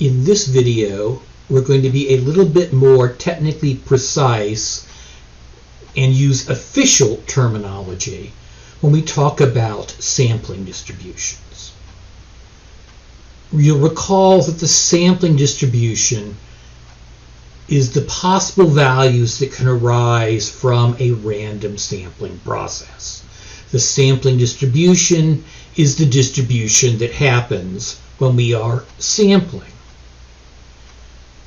In this video, we're going to be a little bit more technically precise and use official terminology when we talk about sampling distributions. You'll recall that the sampling distribution is the possible values that can arise from a random sampling process. The sampling distribution is the distribution that happens when we are sampling.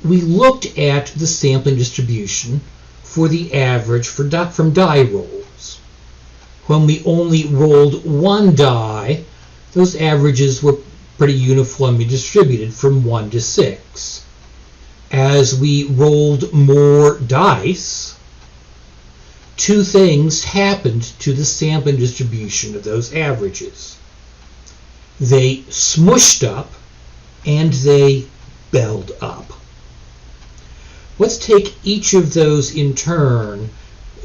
We looked at the sampling distribution for the average from die rolls. When we only rolled one die, those averages were pretty uniformly distributed from 1 to 6. As we rolled more dice, two things happened to the sampling distribution of those averages. They smushed up and they belled up. Let's take each of those in turn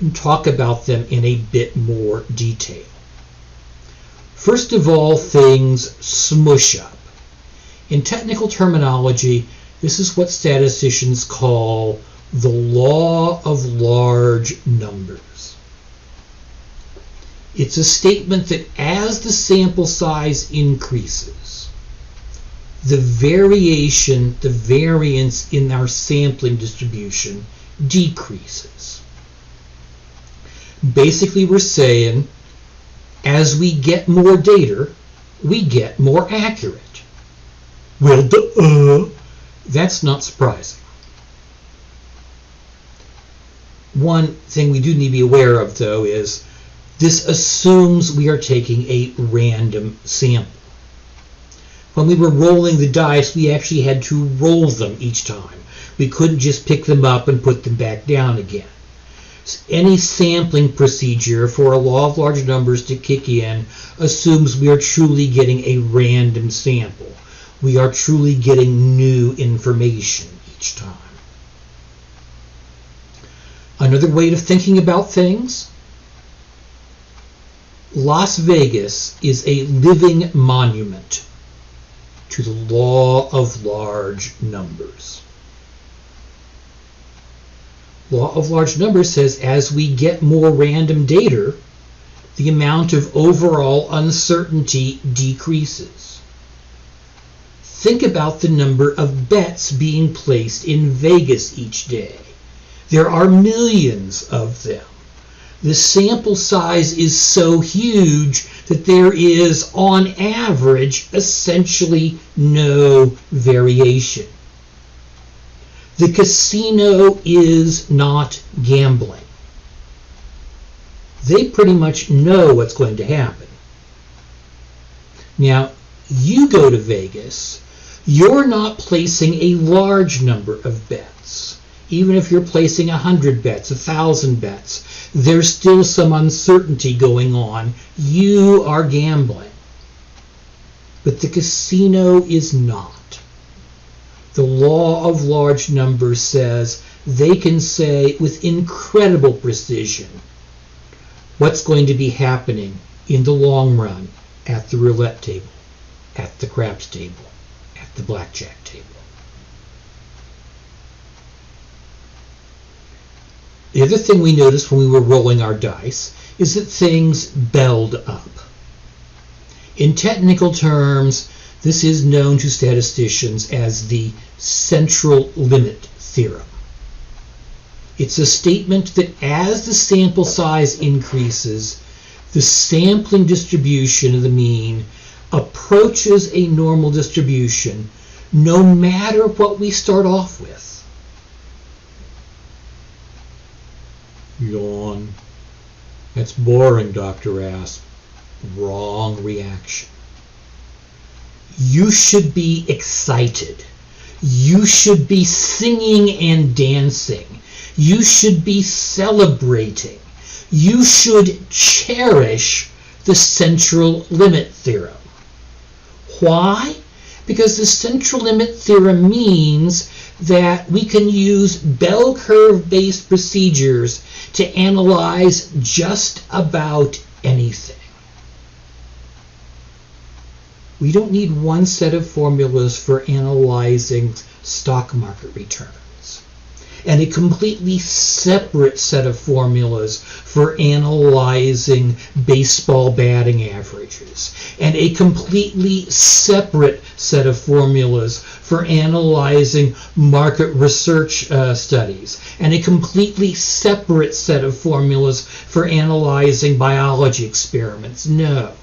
and talk about them in a bit more detail. First of all, things smush up. In technical terminology, this is what statisticians call the law of large numbers. It's a statement that as the sample size increases, the variance in our sampling distribution decreases. Basically, we're saying as we get more data, we get more accurate. Well, that's not surprising. One thing we do need to be aware of, though, is this assumes we are taking a random sample. When we were rolling the dice, we actually had to roll them each time. We couldn't just pick them up and put them back down again. Any sampling procedure for a law of large numbers to kick in assumes we are truly getting a random sample. We are truly getting new information each time. Another way of thinking about things, Las Vegas is a living monument to the law of large numbers. Law of large numbers says as we get more random data, the amount of overall uncertainty decreases. Think about the number of bets being placed in Vegas each day. There are millions of them. The sample size is so huge that there is, on average, essentially no variation. The casino is not gambling. They pretty much know what's going to happen. Now, you go to Vegas, you're not placing a large number of bets. Even if you're placing 100 bets, 1,000 bets, there's still some uncertainty going on. You are gambling. But the casino is not. The law of large numbers says they can say with incredible precision what's going to be happening in the long run at the roulette table, at the craps table, at the blackjack table. The other thing we noticed when we were rolling our dice is that things belled up. In technical terms, this is known to statisticians as the Central Limit Theorem. It's a statement that as the sample size increases, the sampling distribution of the mean approaches a normal distribution no matter what we start off with. Yawn. That's boring, Dr. Asp. Wrong reaction. You should be excited. You should be singing and dancing. You should be celebrating. You should cherish the Central Limit Theorem. Why? Because the Central Limit Theorem means that we can use bell curve-based procedures to analyze just about anything. We don't need one set of formulas for analyzing stock market returns, and a completely separate set of formulas for analyzing baseball batting averages, and a completely separate set of formulas for analyzing market research studies, and a completely separate set of formulas for analyzing biology experiments. No.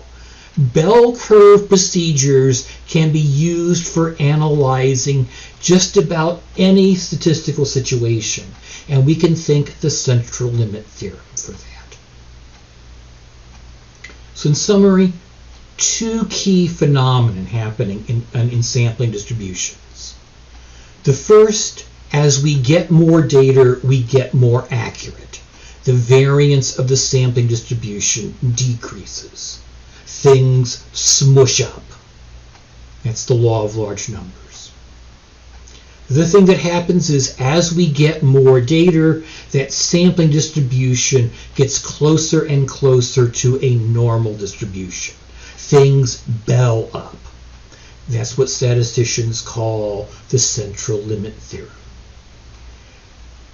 Bell curve procedures can be used for analyzing just about any statistical situation, and we can thank the central limit theorem for that. So in summary, two key phenomena happening in sampling distributions. The first, as we get more data, we get more accurate. The variance of the sampling distribution decreases. Things smush up. That's the law of large numbers. The thing that happens is, as we get more data, that sampling distribution gets closer and closer to a normal distribution. Things bell up. That's what statisticians call the central limit theorem.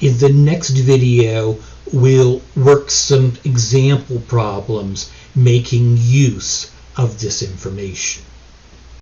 In the next video, we'll work some example problems making use of this information.